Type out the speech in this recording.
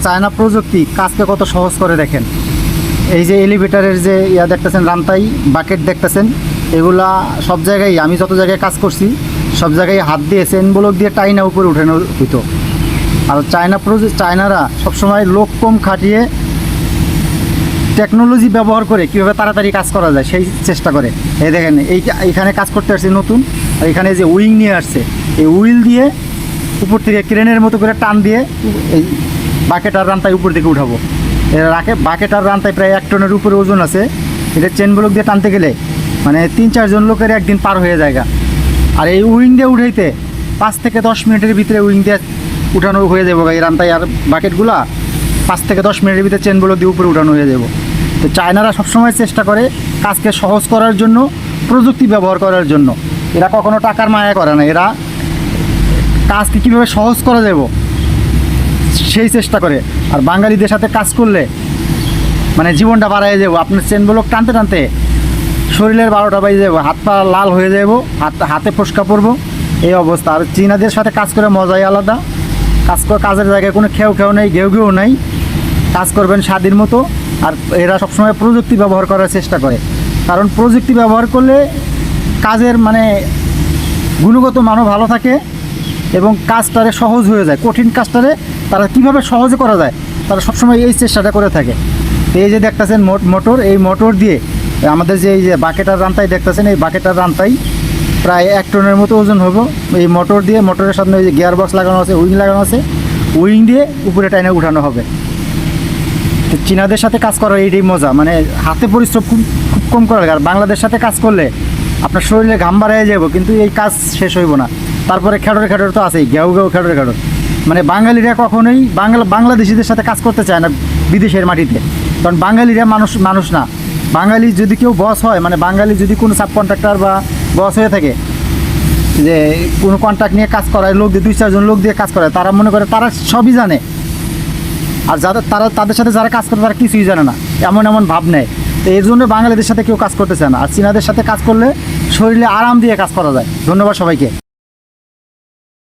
China প্রযুক্তি কাজকে কত সহজ করে দেখেন। এই যে এলিভেটরের যে দেখতেছেন, রান্তাই বাকেট দেখতেছেন, এগুলা সব জায়গায় আমি যত জায়গায় কাজ করছি সব জায়গায় হাত দিয়ে চেন ব্লক দিয়ে টাইনা উপরে উঠানো হইতো। আর চায়নারা সবসময় লোক কম খাটিয়ে টেকনোলজি ব্যবহার করে কীভাবে তাড়াতাড়ি কাজ করা যায় সেই চেষ্টা করে। এই দেখেন, এইখানে কাজ করতে আসছে নতুন, আর এখানে যে উইং নিয়ে আসছে, এই উইল দিয়ে উপর থেকে ক্রেনের মতো করে টান দিয়ে এই বাকেট আর রান্তায় উপর থেকে উঠাবো। বাকেট আর রান্তায় প্রায় 1 টনের উপরে ওজন আছে। এটা চেন ব্লক দিয়ে টানতে গেলে মানে 3-4 জন লোকের একদিন পার হয়ে যায়। আর এই উইং দিয়ে উঠাইতে 5 থেকে 10 মিনিটের ভিতরে উইং দিয়ে উঠানো হয়ে যাবো। এই রান্তায় আর বাকেটগুলা 5 থেকে 10 মিনিটের ভিতরে চেন ব্লক দিয়ে উপরে উঠানো হয়ে যাবো। তো চায়নারা সবসময় চেষ্টা করে কাজকে সহজ করার জন্য, প্রযুক্তি ব্যবহার করার জন্য। এরা কখনো টাকার মায়া করে না, এরা কাজকে কীভাবে সহজ করা যাব সেই চেষ্টা করে। আর বাঙালিদের সাথে কাজ করলে মানে জীবনটা বাড়াই যাবো। আপনার চেন ব্লক টানতে টানতে শরীরের 12টা বাজে যাবো, হাত পা লাল হয়ে যাবো, হাতে ফোসকা পড়বো, এই অবস্থা। আর চীনাদের সাথে কাজ করে মজাই আলাদা। কাজের জায়গায় কোনো খেউ নেই, ঘেউ নেই, কাজ করবেন স্বাধীন মতো। আর এরা সবসময় প্রযুক্তি ব্যবহার করার চেষ্টা করে, কারণ প্রযুক্তি ব্যবহার করলে কাজের মানে গুণগত মানও ভালো থাকে এবং কাজটারে সহজ হয়ে যায়। কঠিন কাজটারে তারা কীভাবে সহজে করা যায় তারা সবসময় এই চেষ্টাটা করে থাকে। এই যে দেখতেছেন মোটর, এই মোটর দিয়ে আমাদের যে এই যে বাকেটার রান্তাই দেখতেছেন, এই বাকেটার রান্তাই প্রায় 1 টনের মতো ওজন হবে। এই মোটর দিয়ে, মোটরের সামনে ওই যে গিয়ার বক্স লাগানো আছে, উইং লাগানো আছে, উইং দিয়ে উপরে টাইনে উঠানো হবে। তো চীনাদের সাথে কাজ করার এইটাই মজা, মানে হাতে পরিশ্রম খুব কম করা লাগে। আর বাংলাদেশের সাথে কাজ করলে আপনার শরীরে ঘাম বাড়াই যাব, কিন্তু এই কাজ শেষ হইব না। তারপরে খেটর তো আছেই, ঘেউ খেটর। মানে বাঙালিরা কখনোই বাংলাদেশিদের সাথে কাজ করতে চায় না বিদেশের মাটিতে, কারণ বাঙালিরা মানুষ না। বাঙালি যদি কেউ বস হয়, মানে বাঙালি যদি কোনো সাব কন্ট্রাক্টর বা বস হয়ে থাকে, যে কোনো কন্ট্রাক্ট নিয়ে কাজ করায়, লোক দিয়ে 2-4 জন লোক দিয়ে কাজ করায়, তারা মনে করে তারা সবই জানে। আর তাদের সাথে যারা কাজ করে তারা কিছুই জানে না, এমন ভাব নেয়। তো এই জন্য বাঙালিদের সাথে কেউ কাজ করতে চায় না। আর চীনাদের সাথে কাজ করলে শরীরে আরাম দিয়ে কাজ করা যায়। ধন্যবাদ সবাইকে।